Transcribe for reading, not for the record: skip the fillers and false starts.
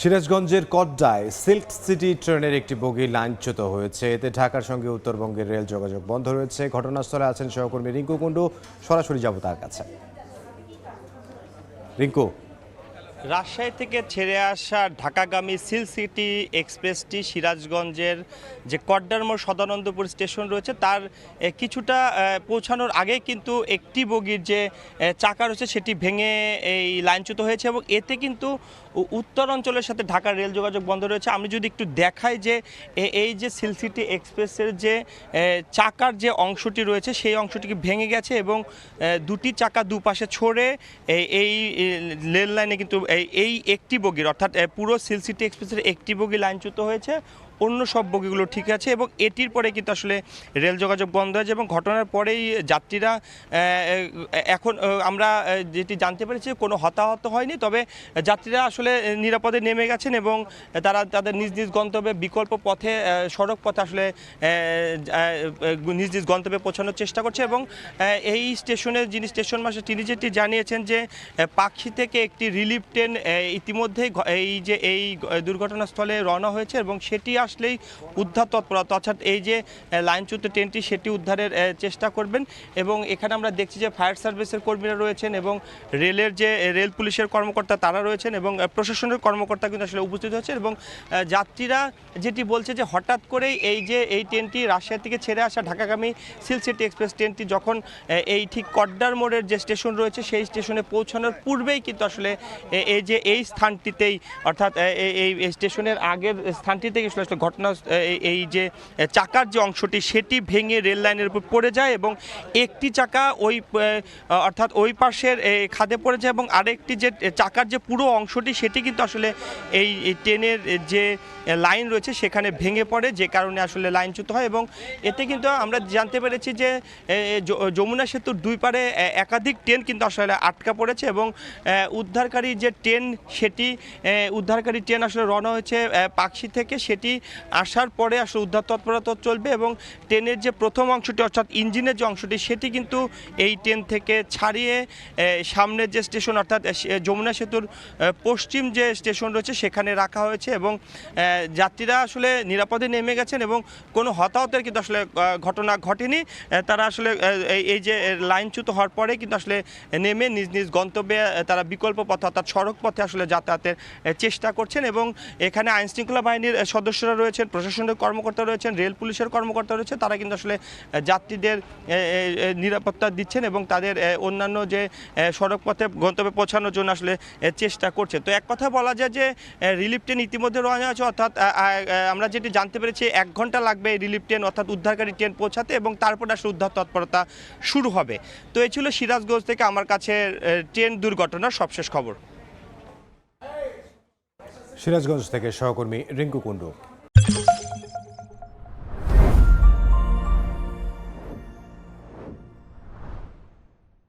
সিরাজগঞ্জের কড্ডায় silk city ট্রেনের একটি বগি লাইনচ্যুত হয়েছে। এতে ঢাকার সঙ্গে উত্তরবঙ্গের রেল যোগাযোগ বন্ধ রয়েছে। ঘটনাস্থলে আছেন সহকর্মী রিঙ্কু কুণ্ডু। সরাসরি যাব তার কাছে। রিঙ্কু, রাজশাহী থেকে ছেড়ে আসা ঢাকাগামী সিল্ক সিটি এক্সপ্রেসটি সিরাজগঞ্জের যে কড্ডার মোড় সদানন্দপুর স্টেশন রয়েছে তার কিছুটা পৌঁছানোর আগে কিন্তু একটি বগির যে চাকা রয়েছে সেটি ভেঙে এই লাইনচ্যুত হয়েছে এবং এতে কিন্তু উত্তর অঞ্চলের সাথে ঢাকার রেল যোগাযোগ বন্ধ রয়েছে। আমি যদি একটু দেখাই যে এই যে সিল্ক সিটি এক্সপ্রেসের যে চাকার যে অংশটি রয়েছে সেই অংশটিকে ভেঙে গেছে এবং দুটি চাকা দুপাশে ছড়ে এই রেল লাইনে কিন্তু এই একটি বগির অর্থাৎ পুরো সিল্ক সিটি এক্সপ্রেসের একটি বগি লাইনচ্যুত হয়েছে, অন্য সব বগিগুলো ঠিক আছে এবং এটির পরে কিন্তু আসলে রেল যোগাযোগ বন্ধ হয়েছে এবং ঘটনার পরেই যাত্রীরা এখন আমরা যেটি জানতে পেরেছি কোনো হতাহত হয়নি, তবে যাত্রীরা আসলে নিরাপদে নেমে গেছেন এবং তারা তাদের নিজ নিজ গন্তব্যে বিকল্প পথে সড়ক পথে আসলে নিজ নিজ গন্তব্যে পৌঁছানোর চেষ্টা করছে এবং এই স্টেশনে যিনি স্টেশন মাস্টার তিনি যেটি জানিয়েছেন যে পাকশী থেকে একটি রিলিফ ট্রেন ইতিমধ্যেই এই দুর্ঘটনাস্থলে রওনা হয়েছে এবং সেটি আসলেই উদ্ধার তৎপরতা অর্থাৎ এই যে লাইনচ্যুত ট্রেনটি সেটি উদ্ধারের চেষ্টা করবেন এবং এখানে আমরা দেখছি যে ফায়ার সার্ভিসের কর্মীরা রয়েছেন এবং রেলের যে রেল পুলিশের কর্মকর্তা তারা রয়েছেন এবং প্রশাসনের কর্মকর্তা কিন্তু আসলে উপস্থিত হচ্ছে এবং যাত্রীরা যেটি বলছে যে হঠাৎ করেই এই ট্রেনটি রাজশাহী থেকে ছেড়ে আসা ঢাকাগামী সিল্ক সিটি এক্সপ্রেস ট্রেনটি যখন এই ঠিক কড্ডার মোড়ের যে স্টেশন রয়েছে সেই স্টেশনে পৌঁছানোর পূর্বেই কিন্তু আসলে এই স্থানটিতেই অর্থাৎ এই স্টেশনের আগের স্থানটিতেই আসলে ঘটনা এই যে চাকার যে অংশটি সেটি ভেঙে রেল লাইনের উপর পড়ে যায় এবং একটি চাকা অর্থাৎ ওই পাশের খাদে পড়ে যায় এবং আরেকটি যে চাকার যে পুরো অংশটি সেটি কিন্তু আসলে এই ট্রেনের যে লাইন রয়েছে সেখানে ভেঙে পড়ে, যে কারণে আসলে লাইনচ্যুত হয় এবং এতে কিন্তু আমরা জানতে পেরেছি যে যমুনা সেতুর দুই পারে একাধিক ট্রেন কিন্তু আসলে আটকা পড়েছে এবং উদ্ধারকারী যে ট্রেন সেটি উদ্ধারকারী ট্রেন আসলে রওনা হয়েছে পাকশী থেকে, সেটি আসার পরে আসলে উদ্ধার তৎপরতা চলবে এবং ট্রেনের যে প্রথম অংশটি অর্থাৎ ইঞ্জিনের যে অংশটি সেটি কিন্তু এই ট্রেন থেকে ছাড়িয়ে সামনের যে স্টেশন অর্থাৎ যমুনা সেতুর পশ্চিম যে স্টেশন রয়েছে সেখানে রাখা হয়েছে এবং যাত্রীরা আসলে নিরাপদে নেমে গেছেন এবং কোনো হতাহতের কিন্তু আসলে ঘটনা ঘটেনি। তারা আসলে এই যে লাইনচ্যুত হওয়ার পরে কিন্তু আসলে নেমে নিজ নিজ গন্তব্যে তারা বিকল্প পথ অর্থাৎ সড়ক পথে আসলে যাতায়াতের চেষ্টা করছেন এবং এখানে আইনশৃঙ্খলা বাহিনীর সদস্যরা রয়েছেন, প্রশাসনের কর্মকর্তা রয়েছেন, রেল পুলিশের কর্মকর্তা রয়েছে, তারা কিন্তু আসলে যাত্রীদের নিরাপত্তা দিচ্ছেন এবং তাদের অন্যান্য যে সড়ক পথে গন্তব্যে পৌঁছানোর জন্য আসলে চেষ্টা করছে। তো এক কথা বলা যায় যে রিলিফ ট্রেন ইতিমধ্যে রওনা আছে, অর্থাৎ আমরা যেটি জানতে পেরেছি 1 ঘন্টা লাগবে এই রিলিফ ট্রেন অর্থাৎ উদ্ধারকারী ট্রেন পৌঁছাতে এবং তারপরে আসলে উদ্ধার তৎপরতা শুরু হবে। তো এই ছিল সিরাজগঞ্জ থেকে আমার কাছে ট্রেন দুর্ঘটনার সবশেষ খবর। সিরাজগঞ্জ থেকে সহকর্মী রিঙ্কু কুণ্ডু।